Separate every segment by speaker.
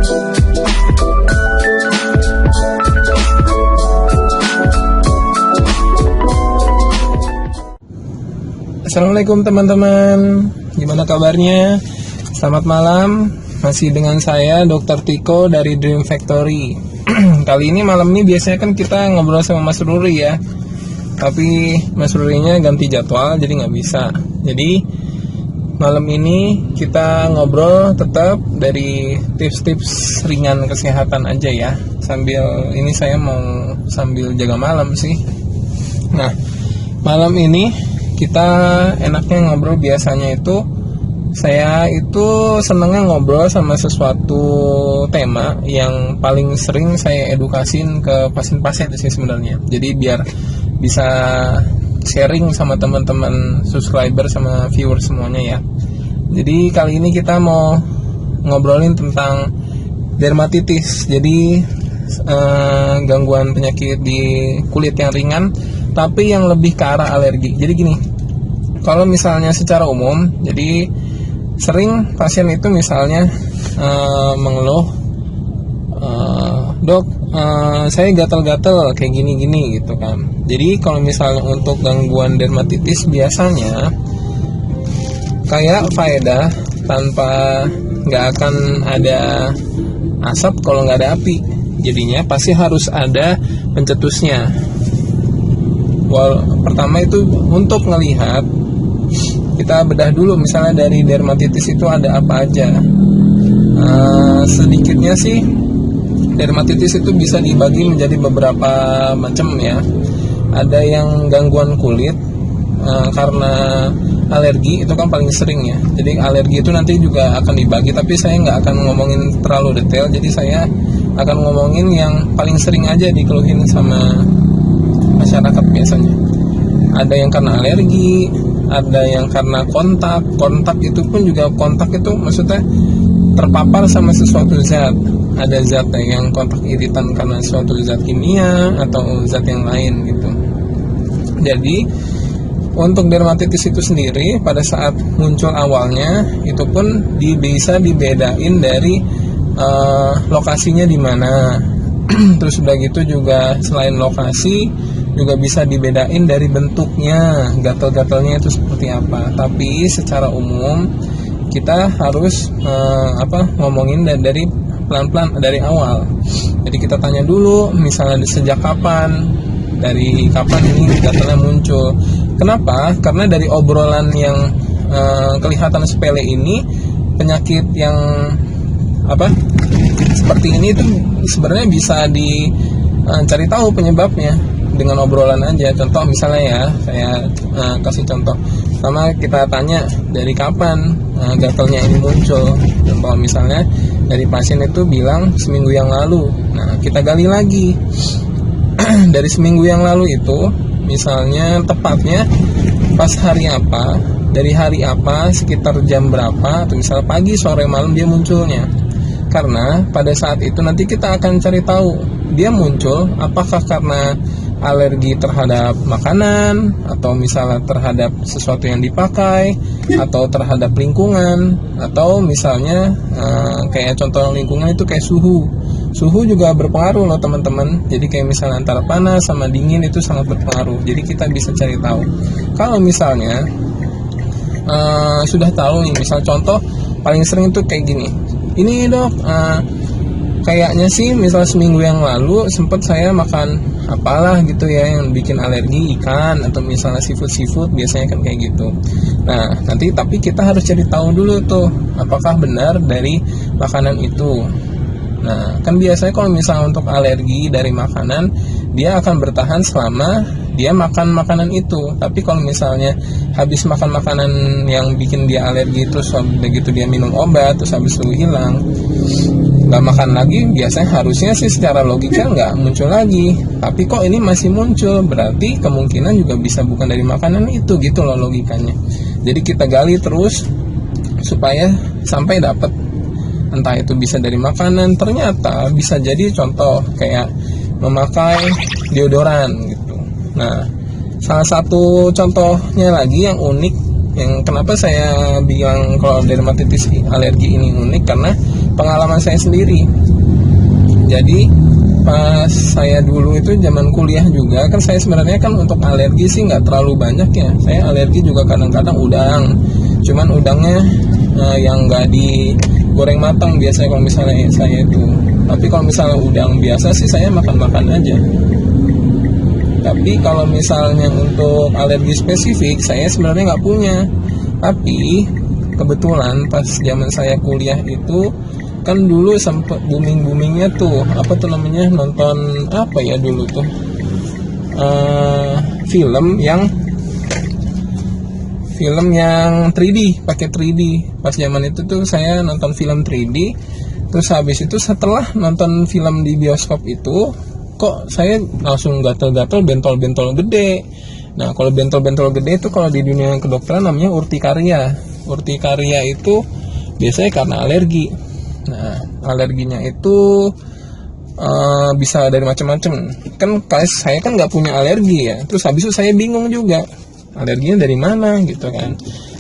Speaker 1: Assalamualaikum teman-teman, gimana kabarnya? Selamat malam, masih dengan saya Dr. Tiko dari Dream Factory. Kali ini malam ini biasanya kan kita ngobrol sama Mas Ruri ya, tapi Mas Rurinya ganti jadwal jadi nggak bisa. Jadi malam ini kita ngobrol tetap dari tips-tips ringan kesehatan aja ya. Sambil ini saya mau sambil jaga malam sih. Nah, malam ini kita enaknya ngobrol, biasanya itu saya itu senengnya ngobrol sama sesuatu tema yang paling sering saya edukasin ke pasien-pasien sih sebenarnya. Jadi biar bisa sharing sama teman-teman subscriber sama viewer semuanya ya. Jadi kali ini kita mau ngobrolin tentang dermatitis. Jadi gangguan penyakit di kulit yang ringan tapi yang lebih ke arah alergi. Jadi gini, kalau misalnya secara umum, jadi sering pasien itu misalnya mengeluh, dok, saya gatal-gatal kayak gini-gini gitu kan. Jadi kalau misalnya untuk gangguan dermatitis biasanya kayak faedah tanpa, nggak akan ada asap kalau nggak ada api. Jadinya pasti harus ada pencetusnya. Pertama itu untuk ngelihat, kita bedah dulu misalnya dari dermatitis itu ada apa aja. Sedikitnya sih dermatitis itu bisa dibagi menjadi beberapa macam ya. Ada yang gangguan kulit karena alergi, itu kan paling sering ya. Jadi alergi itu nanti juga akan dibagi, tapi saya nggak akan ngomongin terlalu detail. Jadi saya akan ngomongin yang paling sering aja dikeluhin sama masyarakat biasanya. Ada yang karena alergi, ada yang karena kontak itu pun juga, kontak itu maksudnya terpapar sama sesuatu zat. Ada zat yang kontak iritan karena suatu zat kimia atau zat yang lain gitu. Jadi untuk dermatitis itu sendiri pada saat muncul awalnya itu pun bisa dibedain dari lokasinya di mana. Terus udah gitu juga selain lokasi juga bisa dibedain dari bentuknya, gatal-gatalnya itu seperti apa. Tapi secara umum kita harus ngomongin dari pelan-pelan dari awal. Jadi kita tanya dulu misalnya sejak kapan, dari kapan ini gatalnya muncul. Kenapa? Karena dari obrolan yang kelihatan sepele ini, penyakit yang seperti ini itu sebenarnya bisa dicari tahu penyebabnya dengan obrolan aja. Contoh misalnya ya, saya kasih contoh. Pertama kita tanya dari kapan gatalnya ini muncul. Contoh misalnya dari pasien itu bilang seminggu yang lalu. Nah kita gali lagi dari seminggu yang lalu itu, misalnya tepatnya pas hari apa, dari hari apa, sekitar jam berapa, atau misalnya pagi, sore, malam dia munculnya. Karena pada saat itu nanti kita akan cari tahu dia muncul apakah karena alergi terhadap makanan, atau misalnya terhadap sesuatu yang dipakai, atau terhadap lingkungan, atau misalnya kayak contoh lingkungan itu kayak suhu juga berpengaruh loh teman-teman. Jadi kayak misalnya antara panas sama dingin itu sangat berpengaruh. Jadi kita bisa cari tahu. Kalau misalnya sudah tahu nih, misal contoh paling sering itu kayak gini, ini dok, kayaknya sih misal seminggu yang lalu sempat saya makan apalah gitu ya yang bikin alergi, ikan atau misalnya seafood biasanya kan kayak gitu. Nah nanti tapi kita harus cari tahu dulu tuh apakah benar dari makanan itu. Nah kan biasanya kalau misalnya untuk alergi dari makanan, dia akan bertahan selama dia makan makanan itu. Tapi kalau misalnya habis makan makanan yang bikin dia alergi, terus begitu dia minum obat, terus habis itu hilang, nggak makan lagi, biasanya harusnya sih secara logika nggak muncul lagi. Tapi kok ini masih muncul, berarti kemungkinan juga bisa bukan dari makanan itu gitu loh logikanya. Jadi kita gali terus supaya sampai dapat, entah itu bisa dari makanan, ternyata bisa jadi contoh kayak memakai deodoran gitu. Nah salah satu contohnya lagi yang unik, yang kenapa saya bilang kalau dermatitis alergi ini unik, karena pengalaman saya sendiri. Jadi pas saya dulu itu zaman kuliah juga kan, saya sebenarnya kan untuk alergi sih nggak terlalu banyak ya. Saya alergi juga kadang-kadang udang, cuman udangnya yang nggak digoreng matang biasanya kalau misalnya saya itu. Tapi kalau misalnya udang biasa sih saya makan-makan aja. Tapi kalau misalnya untuk alergi spesifik saya sebenarnya nggak punya. Tapi kebetulan pas zaman saya kuliah itu kan dulu sempet boomingnya tuh apa tuh namanya, nonton apa ya dulu tuh, film yang 3D, pakai 3D. Pas zaman itu tuh saya nonton film 3D. Terus habis itu setelah nonton film di bioskop itu, kok saya langsung gatel-gatel, bentol-bentol gede. Nah, kalau bentol-bentol gede itu kalau di dunia kedokteran namanya urtikaria. Urtikaria itu biasanya karena alergi. Nah, alerginya itu bisa dari macam-macam. Kan saya kan nggak punya alergi ya. Terus habis itu saya bingung juga, alerginya dari mana gitu kan.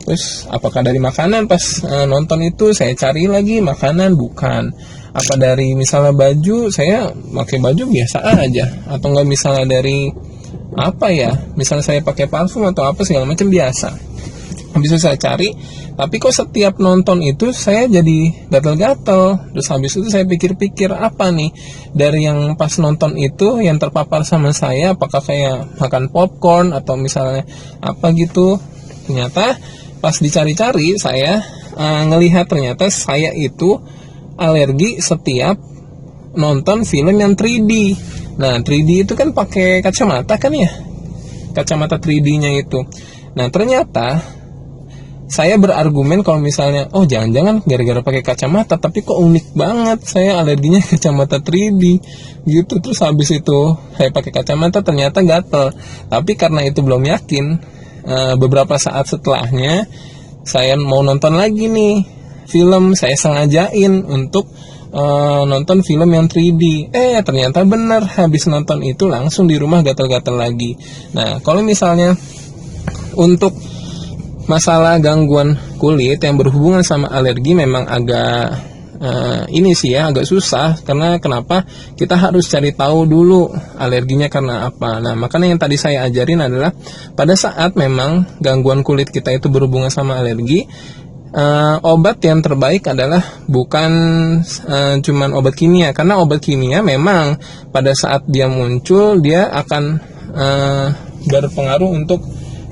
Speaker 1: Terus apakah dari makanan? Pas nonton itu saya cari lagi makanan, bukan. Apa dari misalnya baju, saya pakai baju biasa aja. Atau enggak misalnya dari apa ya, misalnya saya pakai parfum atau apa segala macam biasa. Habis itu saya cari, tapi kok setiap nonton itu saya jadi gatel-gatel. Terus habis itu saya pikir-pikir, apa nih dari yang pas nonton itu yang terpapar sama saya, apakah kayak makan popcorn atau misalnya apa gitu. Ternyata pas dicari-cari saya ngelihat ternyata saya itu alergi setiap nonton film yang 3D. Nah, 3D itu kan pakai kacamata kan ya, kacamata 3D-nya itu. Nah, ternyata saya berargumen kalau misalnya, oh jangan-jangan gara-gara pakai kacamata, tapi kok unik banget saya alerginya kacamata 3D gitu. Terus habis itu saya pakai kacamata ternyata gatel. Tapi karena itu belum yakin, beberapa saat setelahnya saya mau nonton lagi nih film, saya sengajain untuk nonton film yang 3D. Ternyata benar, habis nonton itu langsung di rumah gatal-gatal lagi. Nah, kalau misalnya untuk masalah gangguan kulit yang berhubungan sama alergi memang agak ini sih ya, agak susah. Karena kenapa? Kita harus cari tahu dulu alerginya karena apa. Nah, makanya yang tadi saya ajarin adalah pada saat memang gangguan kulit kita itu berhubungan sama alergi, obat yang terbaik adalah bukan cuman obat kimia. Karena obat kimia memang pada saat dia muncul dia akan berpengaruh untuk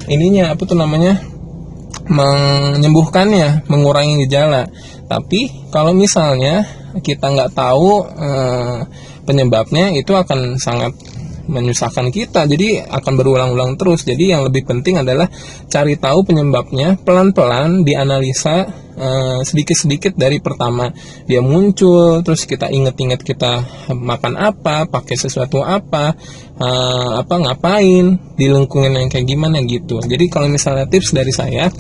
Speaker 1: ininya, apa tuh namanya, menyembuhkannya, mengurangi gejala. Tapi kalau misalnya kita nggak tahu penyebabnya, itu akan sangat menyusahkan kita, jadi akan berulang-ulang terus. Jadi yang lebih penting adalah cari tahu penyebabnya, pelan-pelan dianalisa sedikit-sedikit dari pertama dia muncul, terus kita inget-inget kita makan apa, pakai sesuatu apa, ngapain, di lingkungan yang kayak gimana gitu. Jadi kalau misalnya tips dari saya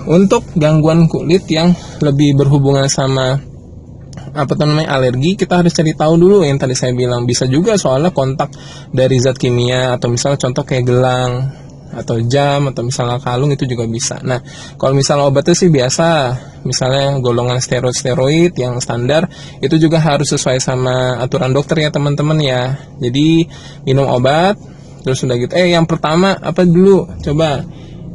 Speaker 1: untuk gangguan kulit yang lebih berhubungan sama alergi, kita harus cari tahu dulu yang tadi saya bilang. Bisa juga soalnya kontak dari zat kimia, atau misalnya contoh kayak gelang atau jam atau misalnya kalung, itu juga bisa. Nah, kalau misalnya obatnya sih biasa, misalnya golongan steroid yang standar, itu juga harus sesuai sama aturan dokter ya teman-teman ya. Jadi minum obat, terus udah gitu, yang pertama apa dulu coba.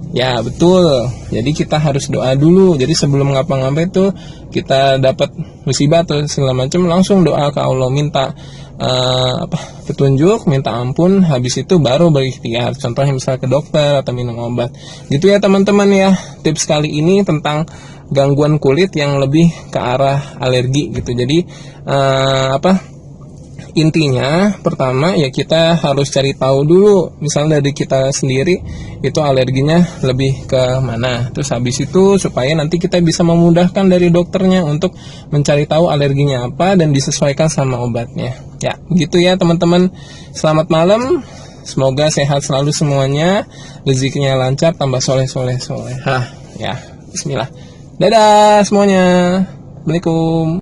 Speaker 1: Ya betul, jadi kita harus doa dulu. Jadi sebelum ngapa-ngapain itu kita dapat musibah atau segala macam, langsung doa ke Allah, minta petunjuk, minta ampun. Habis itu baru berikhtiar, contohnya misalnya ke dokter atau minum obat. Gitu ya teman-teman ya, tips kali ini tentang gangguan kulit yang lebih ke arah alergi gitu. Jadi intinya pertama ya kita harus cari tahu dulu, misalnya dari kita sendiri itu alerginya lebih ke mana. Terus habis itu supaya nanti kita bisa memudahkan dari dokternya untuk mencari tahu alerginya apa dan disesuaikan sama obatnya. Ya gitu ya teman-teman, selamat malam, semoga sehat selalu semuanya, rezekinya lancar, tambah soleh. Ya bismillah, dadah semuanya, assalamualaikum.